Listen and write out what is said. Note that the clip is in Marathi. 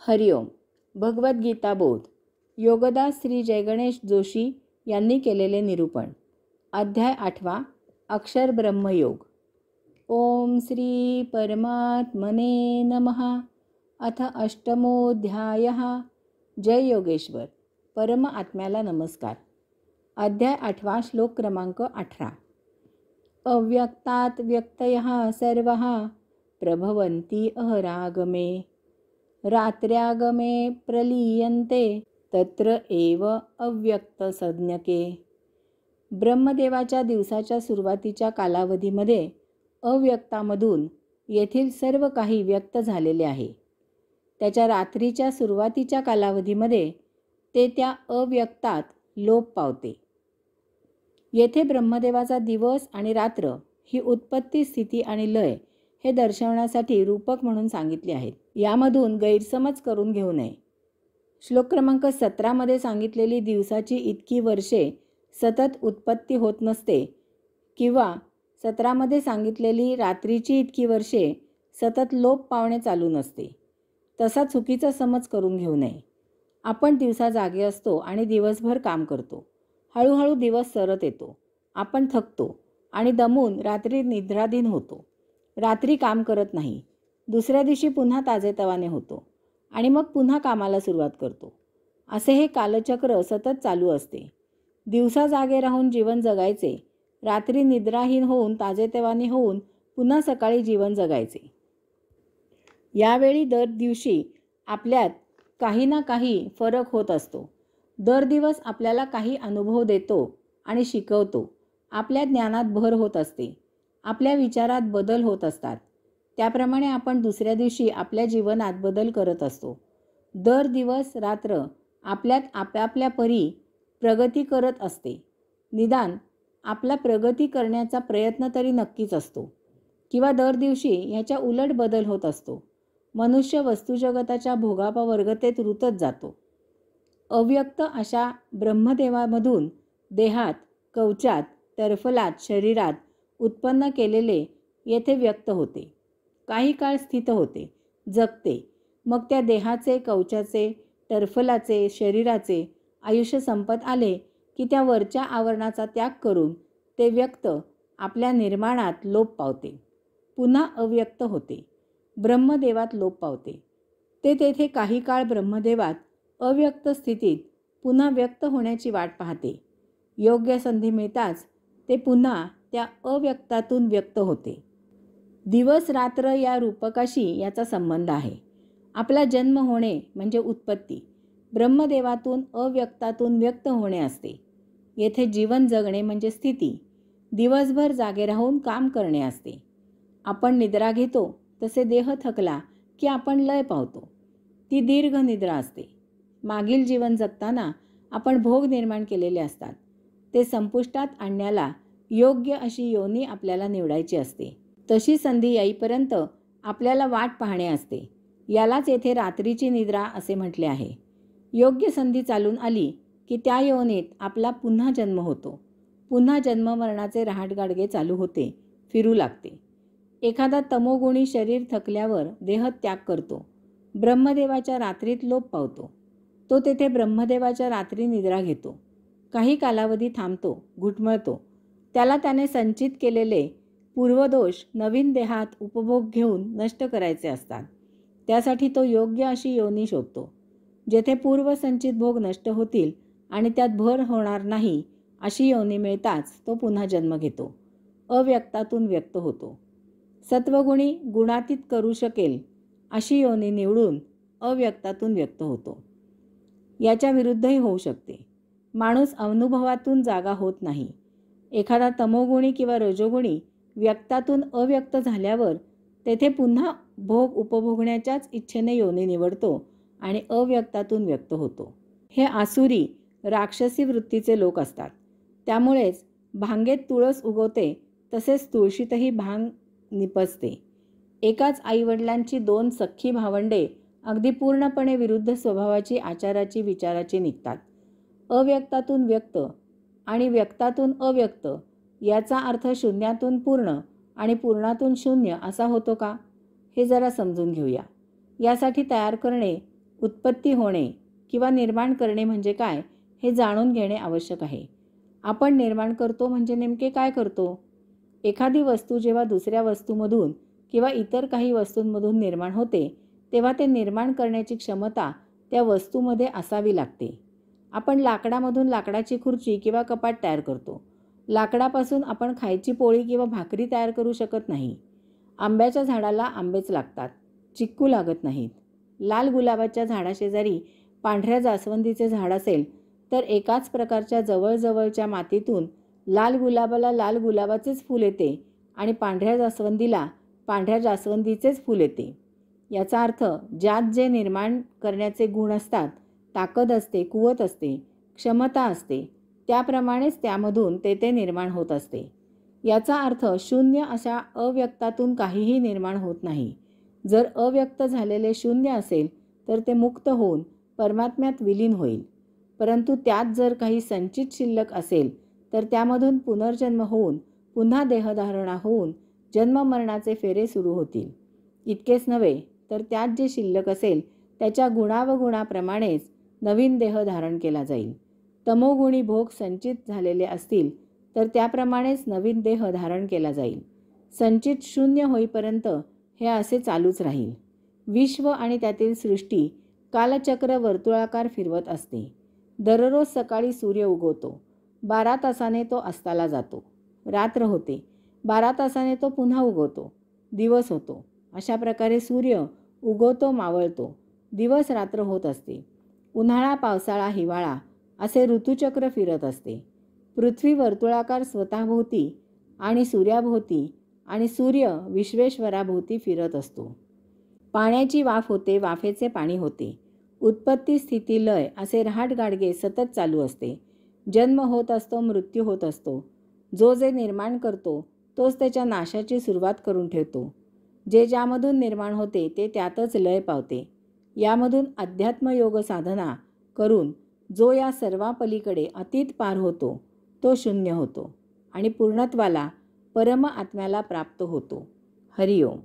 हरिओम. भगवद्गीता बोध. योगदास श्री जयगणेश जोशी यांनी केलेले निरूपण. अध्याय 8. अक्षर ब्रह्मयोग. ओम श्री परमात्मने नमः. अथ अष्टमोऽध्यायः. जय योगेश्वर. परम आत्म्याला नमस्कार. अध्याय 8. श्लोक क्रमांक 18. अव्यक्तात् व्यक्तयः सर्वः प्रभवन्ति अहरागमे रात्र्यागमे प्रलीयन्ते तत्र एव अव्यक्तसंज्ञके. ब्रह्मदेवाच्या दिवसाच्या सुरुवातीच्या कालावधीमध्ये अव्यक्तामधून येथील सर्व काही व्यक्त झालेले आहे. त्याच्या रात्रीच्या सुरुवातीच्या कालावधीमध्ये ते त्या अव्यक्तात लोप पावते. येथे ब्रह्मदेवाचा दिवस आणि रात्र ही उत्पत्ती, स्थिती आणि लय हे दर्शवण्यासाठी रूपक म्हणून सांगितले आहेत. यामधून गैरसमज करून घेऊ नये. श्लोक क्रमांक 17 मध्ये सांगितलेली दिवसाची इतकी वर्षे सतत उत्पत्ती होत नसते किंवा 17 मध्ये सांगितलेली रात्रीची इतकी वर्षे सतत लोप पावणे चालू नसते. तसा चुकीचा समज करून घेऊ नये. आपण दिवसा जागे असतो आणि दिवसभर काम करतो. हळूहळू दिवस सरत येतो. आपण थकतो आणि दमून रात्री निद्राधीन होतो. रात्री काम करत नाही. दुसऱ्या दिवशी पुन्हा ताजेतवाने होतो आणि मग पुन्हा कामाला सुरुवात करतो. असे हे कालचक्र सतत चालू असते. दिवसा जागे राहून जीवन जगायचे, रात्री निद्राहीन होऊन ताजेतवाने होऊन पुन्हा सकाळी जीवन जगायचे. यावेळी दर दिवशी आपल्यात काही ना काही फरक होत असतो. दर दिवस आपल्याला काही अनुभव देतो आणि शिकवतो. आपल्या ज्ञानात भर होत असते. आपल्या विचारात बदल होत असतात. त्याप्रमाणे आपण दुसऱ्या दिवशी आपल्या जीवनात बदल करत असतो. दर दिवस रात्र आपल्यात आपापल्या परी प्रगती करत असते. निदान आपला प्रगती करण्याचा प्रयत्न तरी नक्कीच असतो किंवा दर दिवशी ह्याच्या उलट बदल होत असतो. मनुष्य वस्तुजगताच्या भोगापवर्गतेत रुतत जातो. अव्यक्त अशा ब्रह्मदेवामधून देहात, कवचात, टरफलात, शरीरात उत्पन्न केलेले येथे व्यक्त होते. काही काळ स्थित होते, जगते. मग त्या देहाचे, कवचाचे, टरफलाचे, शरीराचे आयुष्य संपत आले की त्या वरच्या आवरणाचा त्याग करून ते व्यक्त आपल्या निर्माणात लोप पावते. पुन्हा अव्यक्त होते. ब्रह्मदेवात लोप पावते. ते तेथे काही काळ ब्रह्मदेवात अव्यक्त स्थितीत पुन्हा व्यक्त होण्याची वाट पाहते. योग्य संधी मिळताच ते पुन्हा त्या अव्यक्तातून व्यक्त होते. दिवस रात्र या रूपकाशी याचा संबंध आहे. आपला जन्म होणे म्हणजे उत्पत्ती. ब्रह्मदेवातून अव्यक्तातून व्यक्त होणे असते. येथे जीवन जगणे म्हणजे स्थिती. दिवसभर जागे राहून काम करणे असते. आपण निद्रा घेतो तसे देह थकला की आपण लय पावतो. ती दीर्घ निद्रा असते. मागील जीवन जगताना आपण भोग निर्माण केलेले असतात. ते संपुष्टात आणण्याला योग्य अशी योनी आपल्याला निवडायची असते. तशी संधी येईपर्यंत आपल्याला वाट पाहणे असते. यालाच येथे रात्रीची निद्रा असे म्हटले आहे. योग्य संधी चालून आली की त्या योनीत आपला पुन्हा जन्म होतो. पुन्हा जन्म मरणाचे रहाटगाडगे चालू होते, फिरू लागते. एखादा तमोगुणी शरीर थकल्यावर देह त्याग करतो. ब्रह्मदेवाच्या रात्रीत लोप पावतो. तो तेथे ब्रह्मदेवाच्या रात्री निद्रा घेतो. काही कालावधी थांबतो, घुटमळतो. त्याला त्याने संचित केलेले पूर्वदोष नवीन देहात उपभोग घेऊन नष्ट करायचे असतात. त्यासाठी तो योग्य अशी योनी शोधतो. जेथे पूर्वसंचित भोग नष्ट होतील आणि त्यात भर होणार नाही अशी योनी मिळताच तो पुन्हा जन्म घेतो. अव्यक्तातून व्यक्त होतो. सत्वगुणी गुणातीत करू शकेल अशी योनी निवडून अव्यक्तातून व्यक्त होतो. याच्या विरुद्धही होऊ शकते. माणूस अनुभवातून जागा होत नाही. एखादा तमोगुणी किंवा रजोगुणी व्यक्तातून अव्यक्त झाल्यावर तेथे पुन्हा भोग उपभोगण्याच्याच इच्छेने योनी निवडतो आणि अव्यक्तातून व्यक्त होतो. हे आसुरी, राक्षसी वृत्तीचे लोक असतात. त्यामुळेच भांगेत तुळस उगवते तसेच तुळशीतही भांग निपजते. एकाच आईवडिलांची 2 सख्खी भावंडे अगदी पूर्णपणे विरुद्ध स्वभावाची, आचाराची, विचाराची निघतात. अव्यक्तातून व्यक्त आणि व्यक्तातून अव्यक्त याचा अर्थ शून्यातून पूर्ण आणि पूर्णातून शून्य असा होतो का? हे जरा समजून घेऊया. यासाठी तयार करणे उत्पत्ती होणे किंवा निर्माण करणे म्हणजे काय हे जाणून घेणे आवश्यक आहे. आपण निर्माण करतो म्हणजे नेमके काय करतो? एखादी वस्तू जेव्हा दुसऱ्या वस्तूमधून किंवा इतर काही वस्तूंमधून निर्माण होते, तेव्हा ते निर्माण करण्याची क्षमता त्या वस्तूमध्ये असावी लागते. आपण लाकडामधून लाकडाची खुर्ची किंवा कपाट तयार करतो. लाकडापासून आपण खायची पोळी किंवा भाकरी तयार करू शकत नाही. आंब्याच्या झाडाला आंबेच लागतात, चिक्कू लागत नाहीत. लाल गुलाबाच्या झाडाशेजारी पांढऱ्या जास्वंदीचे झाड असेल तर एकाच प्रकारच्या जवळजवळच्या मातीतून लाल गुलाबाला लाल गुलाबाचेच फूल येते आणि पांढऱ्या जास्वंदीला पांढऱ्या जास्वंदीचेच फूल येते. याचा अर्थ ज्यात जे निर्माण करण्याचे गुण असतात, ताकद असते, कुवत असते, क्षमता असते, त्याप्रमाणेच त्यामधून ते निर्माण होत असते. याचा अर्थ शून्य अशा अव्यक्तातून काहीही निर्माण होत नाही. जर अव्यक्त झालेले शून्य असेल तर ते मुक्त होऊन परमात्म्यात विलीन होईल. परंतु त्यात जर काही संचित शिल्लक असेल तर त्यामधून पुनर्जन्म होऊन पुन्हा देहधारणा होऊन जन्ममरणाचे फेरे सुरू होतील. इतकेच नव्हे तर त्यात जे शिल्लक असेल त्याच्या गुणावगुणाप्रमाणेच नवीन देह धारण केला जाईल. तमोगुणी भोग संचित झालेले असतील तर त्याप्रमाणेच नवीन देह धारण केला जाईल. संचित शून्य होईपर्यंत हे असे चालूच राहील. विश्व आणि त्यातील सृष्टी कालचक्र वर्तुळाकार फिरवत असते. दररोज सकाळी सूर्य उगवतो, 12 तासाने तो अस्ताला जातो. रात्र होते, 12 तासाने तो पुन्हा उगवतो, दिवस होतो. अशा प्रकारे सूर्य उगवतो, मावळतो, दिवस रात्र होत असते. उन्हाळा, पावसाळा, हिवाळा असे ऋतुचक्र फिरत असते. पृथ्वी वर्तुळाकार स्वतःभोवती आणि सूर्याभोवती आणि सूर्य विश्वेश्वराभोवती फिरत असतो. पाण्याची वाफ होते, वाफेचे पाणी होते. उत्पत्ती, स्थिती, लय असे रहाटगाडगे सतत चालू असते. जन्म होत असतो, मृत्यू होत असतो. जो जे निर्माण करतो तोच त्याच्या नाशाची सुरुवात करून ठेवतो. जे ज्यामधून निर्माण होते ते त्यातच लय पावते. यामधून अध्यात्मयोग साधना करून जो या सर्वापलीकडे अतीत पार होतो तो शून्य होतो आणि पूर्णत्वाला परम आत्म्याला प्राप्त होतो. हरिओम.